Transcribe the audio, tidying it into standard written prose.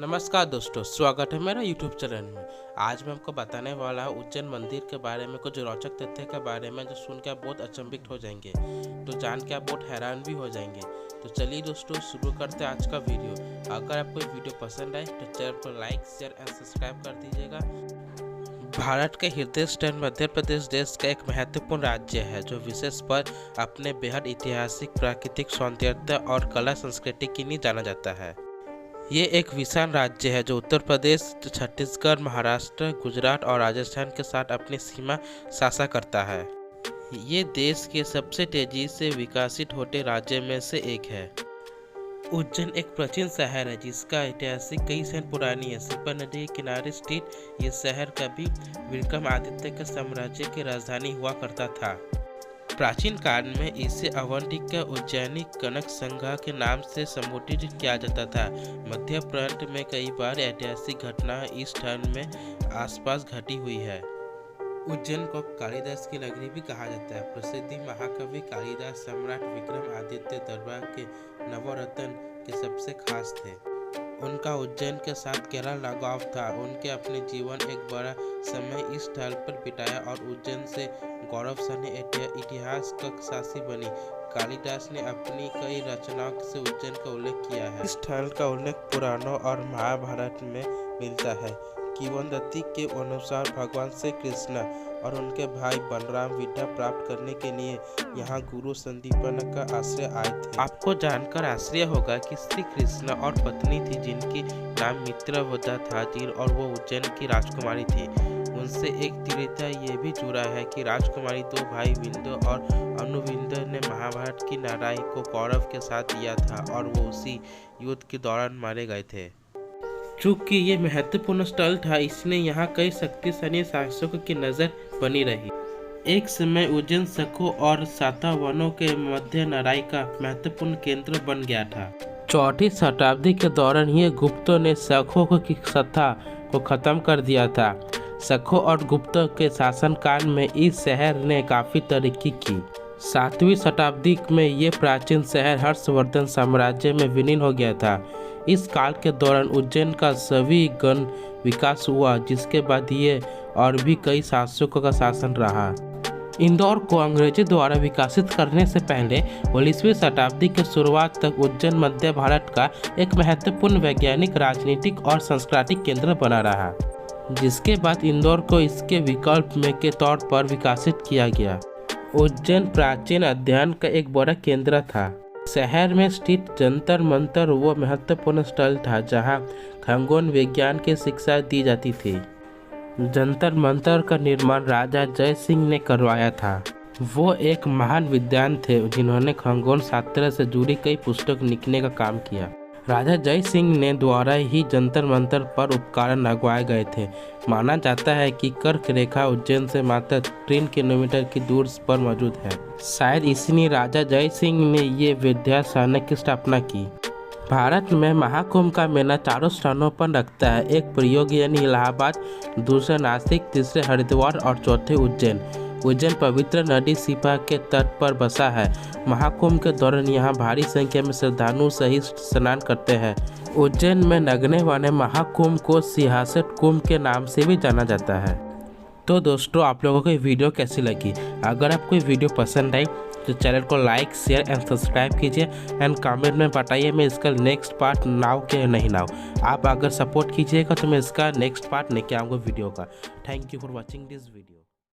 नमस्कार दोस्तों, स्वागत है मेरा यूट्यूब चैनल में। आज मैं आपको बताने वाला हूँ उज्जैन मंदिर के बारे में, कुछ रोचक तथ्य के बारे में जो सुन के आप बहुत अचंभित हो जाएंगे, तो जान के आप बहुत हैरान भी हो जाएंगे। तो चलिए दोस्तों, शुरू करते हैं आज का वीडियो। अगर आपको वीडियो पसंद आए तो चैनल को लाइक, शेयर एंड सब्सक्राइब कर दीजिएगा। भारत के हृदय स्थान मध्य प्रदेश देश का एक महत्वपूर्ण राज्य है जो विशेष पर अपने बेहद ऐतिहासिक, प्राकृतिक सौंदर्य और कला संस्कृति के लिए जाना जाता है। ये एक विशाल राज्य है जो उत्तर प्रदेश, छत्तीसगढ़, महाराष्ट्र, गुजरात और राजस्थान के साथ अपनी सीमा साझा करता है। ये देश के सबसे तेजी से विकसित होते राज्य में से एक है। उज्जैन एक प्राचीन शहर है जिसका ऐतिहासिक कई सदी पुरानी है। सिपा नदी के किनारे स्थित ये शहर कभी विक्रमादित्य के साम्राज्य की राजधानी हुआ करता था। प्राचीन काल में इसे अवंती के उज्जैनी कनक संघा के नाम से संबोधित किया जाता था। मध्य प्रांत में कई बार ऐतिहासिक घटनाएं इस स्थान में आसपास घटी हुई है। उज्जैन को कालिदास की नगरी भी कहा जाता है। प्रसिद्ध महाकवि कालिदास सम्राट विक्रमादित्य दरबार के नवरत्न के सबसे खास थे। उनका उज्जैन के साथ गहरा लगाव था। उनके अपने जीवन एक बड़ा समय इस स्थल पर बिताया और उज्जैन से गौरवशाली इतिहास का साक्षी बनी। कालिदास ने अपनी कई रचनाओं से उज्जैन का उल्लेख किया है। इस स्थल का उल्लेख पुराणों और महाभारत में मिलता है। किंवदंती के अनुसार भगवान श्री कृष्ण और उनके भाई बलराम विद्या प्राप्त करने के लिए यहाँ गुरु संदीपन का आश्रय आए थे। आपको जानकर आश्चर्य होगा कि श्री कृष्ण और पत्नी थी जिनकी नाम मित्रवधा था और वो उज्जैन की राजकुमारी थी। उनसे एक तीव्रता ये भी जुड़ा है कि राजकुमारी दो भाई विंध्य और अनुविंध्य ने महाभारत की लड़ाई को कौरव के साथ दिया था और वो उसी युद्ध के दौरान मारे गए थे। चूंकि ये महत्वपूर्ण स्थल था, इसलिए यहाँ कई शक्तिशाली शासकों की नजर बनी रही। एक समय उज्जैन शकों और सातवाहनों के मध्य लड़ाई का महत्वपूर्ण केंद्र बन गया था। चौथी शताब्दी के दौरान ये गुप्तों ने शकों की सत्ता को खत्म कर दिया था। शकों और गुप्तों के शासनकाल में इस शहर ने काफी तरक्की की। 7वीं शताब्दी में ये प्राचीन शहर हर्षवर्धन साम्राज्य में विलीन हो गया था। इस काल के दौरान उज्जैन का सभी गण विकास हुआ, जिसके बाद ये और भी कई शासकों का शासन रहा। इंदौर को अंग्रेजों द्वारा विकसित करने से पहले 19वीं शताब्दी के शुरुआत तक उज्जैन मध्य भारत का एक महत्वपूर्ण वैज्ञानिक, राजनीतिक और सांस्कृतिक केंद्र बना रहा, जिसके बाद इंदौर को इसके विकल्प में के तौर पर विकसित किया गया। उज्जैन प्राचीन अध्ययन का एक बड़ा केंद्र था। शहर में स्थित जंतर मंतर वो महत्वपूर्ण स्थल था जहां खगोल विज्ञान की शिक्षा दी जाती थी। जंतर मंतर का निर्माण राजा जय सिंह ने करवाया था। वो एक महान विद्वान थे जिन्होंने खगोल शास्त्र से जुड़ी कई पुस्तक लिखने का काम किया। राजा जय सिंह ने द्वारा ही जंतर मंतर पर उपकरण लगवाए गए थे। माना जाता है कि कर्क रेखा उज्जैन से मात्र 3 किलोमीटर की दूर पर मौजूद है। शायद इसलिए राजा जय सिंह ने ये विद्याशाला की स्थापना की। भारत में महाकुंभ का मेला 4 स्थानों पर लगता है। एक प्रयोग यानी इलाहाबाद, दूसरा नासिक, तीसरे हरिद्वार और चौथे उज्जैन। उज्जैन पवित्र नदी सिपा के तट पर बसा है। महाकुंभ के दौरान यहाँ भारी संख्या में श्रद्धालु सही स्नान करते हैं। उज्जैन में लगने वाले महाकुंभ को सिंहासन कुंभ के नाम से भी जाना जाता है। तो दोस्तों, आप लोगों को ये वीडियो कैसी लगी? अगर आपको ये वीडियो पसंद आई तो चैनल को लाइक, शेयर एंड सब्सक्राइब कीजिए एंड कमेंट में बताइए मैं इसका नेक्स्ट पार्ट लाऊं कि नहीं लाऊं। आप अगर सपोर्ट कीजिएगा तो मैं इसका नेक्स्ट पार्ट लेके आऊँगा वीडियो का। Thank you for watching this video.